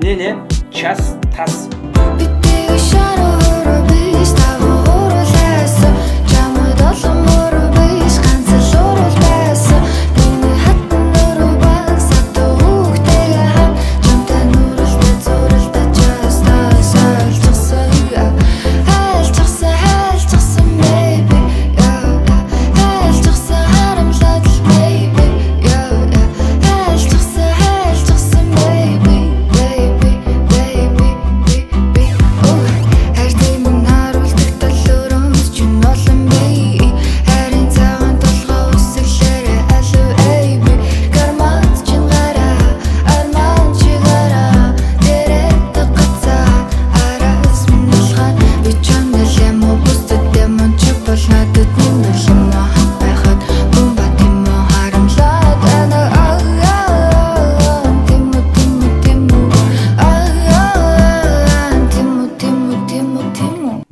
Нэнэ час тас.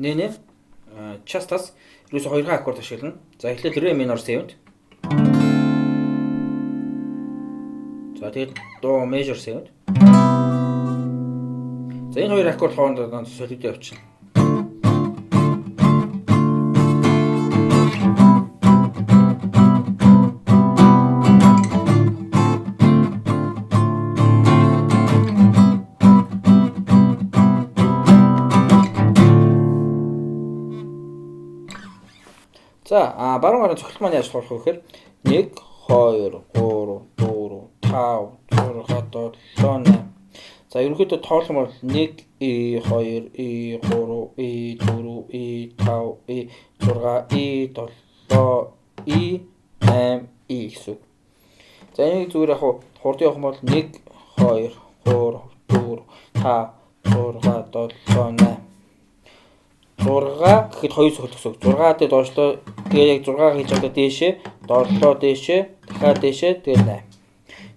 Нэнэ час тас ерөөсө 2 аккорд ашиглана. За эхлээд ре минор 7-т. За тэгээд до major 7-т. За энэ 2 аккорд хоорондоо солиод явчихна. За баруун гараа цогцол маань яаж болох вэ гэхээр 1 2 3 4 5 6 7 8. За ерөнхийдөө тоолох юм бол 1 2 3 4 5 6 7 8 гэсэн. За энийг зүгээр яг хурд явах юм бол 1 2 3 4 5 6 7 8. 6 гэхэд 2 цохол төсөв. 6 дээр доошлоо. Тэгээ яг 6 хийж байгаа дээшээ, 7 дээшээ, дахиад дээшээ, тэгээ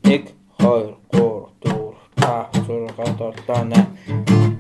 8. 1 2 3 4 5 6 7 8.